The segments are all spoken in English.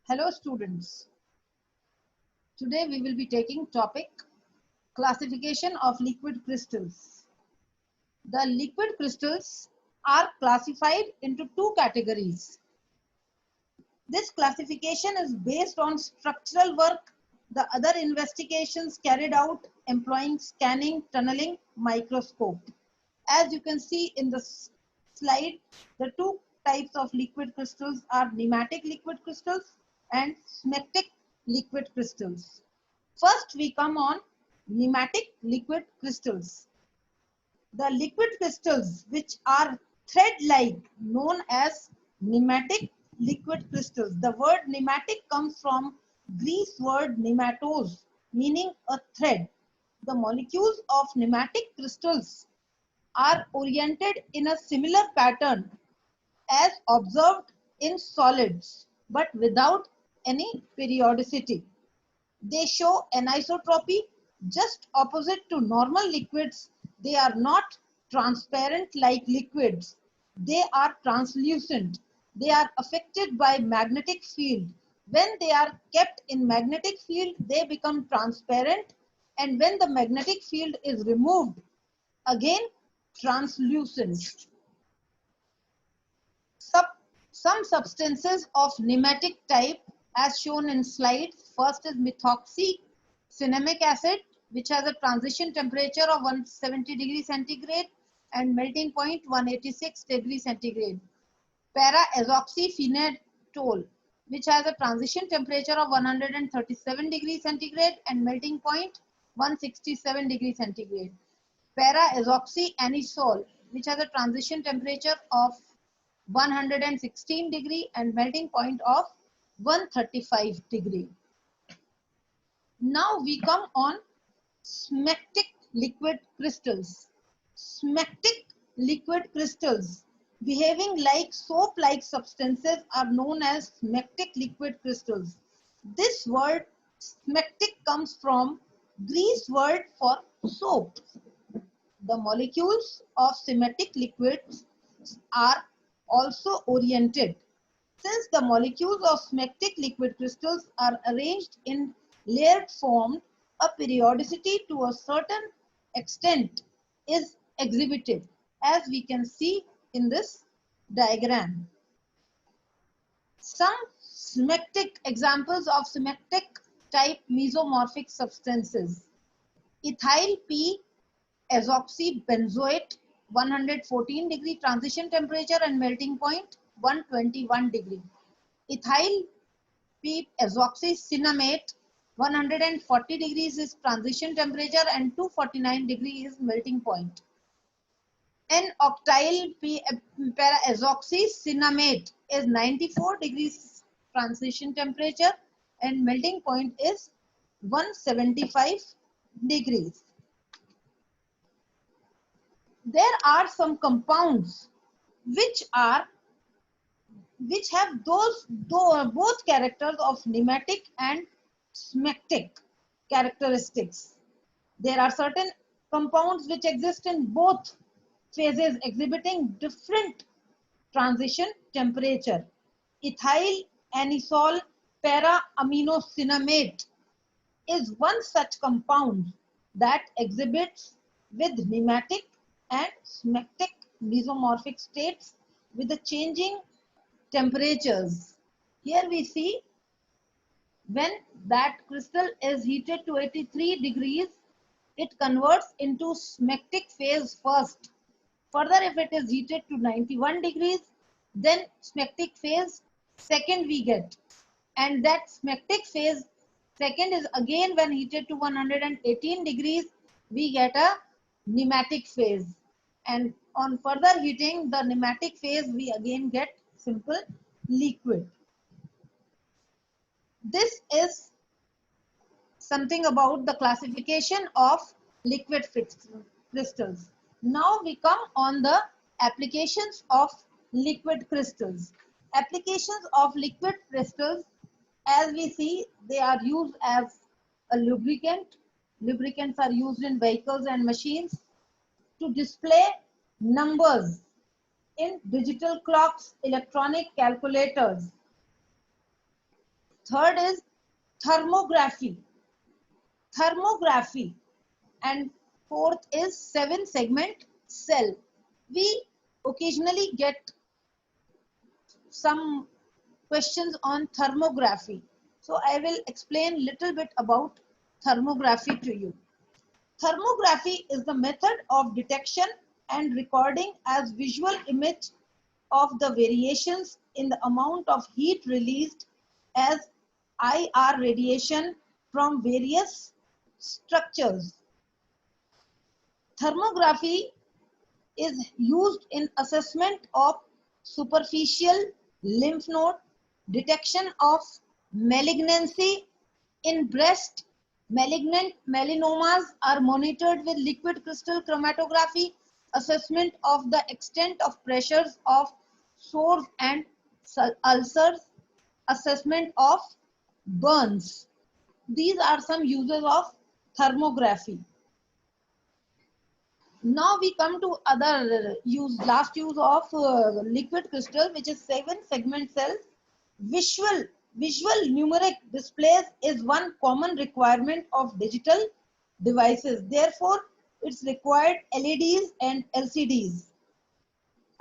Hello students. Today we will be taking topic classification of liquid crystals. The liquid crystals are classified into two categories. This classification is based on structural work, the other investigations carried out employing scanning, tunneling, microscope. As you can see in the slide, the two types of liquid crystals are nematic liquid crystals and smectic liquid crystals. First, we come on nematic liquid crystals. The liquid crystals which are thread-like known as nematic liquid crystals. The word nematic comes from Greek word nematos, meaning a thread. The molecules of nematic crystals are oriented in a similar pattern as observed in solids, but without any periodicity. They show anisotropy just opposite to normal liquids. They are not transparent like liquids. They are translucent. They are affected by magnetic field. When they are kept in magnetic field, they become transparent, and when the magnetic field is removed, again translucent. Some substances of nematic type as shown in slide. First is methoxycinnamic acid, which has a transition temperature of 170 degrees centigrade and melting point 186 degrees centigrade. Para-azoxyphenatol, which has a transition temperature of 137 degrees centigrade and melting point 167 degrees centigrade. Para-azoxyanisole, which has a transition temperature of 116 degree and melting point of 135 degree. Now we come on smectic liquid crystals. Smectic liquid crystals behaving like soap-like substances are known as smectic liquid crystals. This word smectic comes from Greek word for soap. The molecules of smectic liquids are also oriented. Since the molecules of smectic liquid crystals are arranged in layered form, a periodicity to a certain extent is exhibited, as we can see in this diagram. Some smectic examples of smectic type mesomorphic substances: ethyl P azoxybenzoate 114 degree transition temperature and melting point 121 degree. Ethyl P azoxycinnamate 140 degrees is transition temperature and 249 degrees is melting point. N-octyl P para-azoxycinnamate is 94 degrees transition temperature and melting point is 175 degrees. There are some compounds which have both characters of nematic and smectic characteristics. There are certain compounds which exist in both phases exhibiting different transition temperature. Ethyl anisole para-aminocinnamate is one such compound that exhibits with nematic and smectic mesomorphic states with the changing temperatures. Here we see when that crystal is heated to 83 degrees, it converts into smectic phase first. Further, if it is heated to 91 degrees, then smectic phase second we get. And that smectic phase second is again when heated to 118 degrees, we get a nematic phase. And on further heating the nematic phase, we again get simple liquid. This is something about the classification of liquid crystals. Now we come on the applications of liquid crystals. Applications of liquid crystals, as we see, they are used as a lubricant. Lubricants are used in vehicles and machines to display numbers in digital clocks, electronic calculators. Third is thermography. Thermography. And fourth is 7-segment cell. We occasionally get some questions on thermography. So I will explain little bit about thermography to you. Thermography is the method of detection and recording as visual image of the variations in the amount of heat released as IR radiation from various structures. Thermography is used in assessment of superficial lymph node, detection of malignancy in breast. Malignant melanomas are monitored with liquid crystal chromatography, assessment of the extent of pressures of sores and ulcers, assessment of burns. These are some uses of thermography. Now we come to other last use of liquid crystal, which is 7-segment cells. Visual numeric displays is one common requirement of digital devices. Therefore, it's required LEDs and LCDs.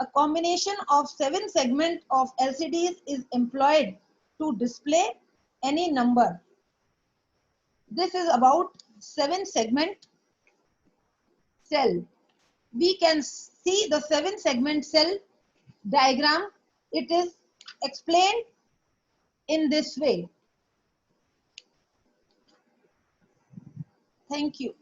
A combination of 7-segment of LCDs is employed to display any number. This is about 7-segment cell. We can see the 7-segment cell diagram. It is explained in this way. Thank you.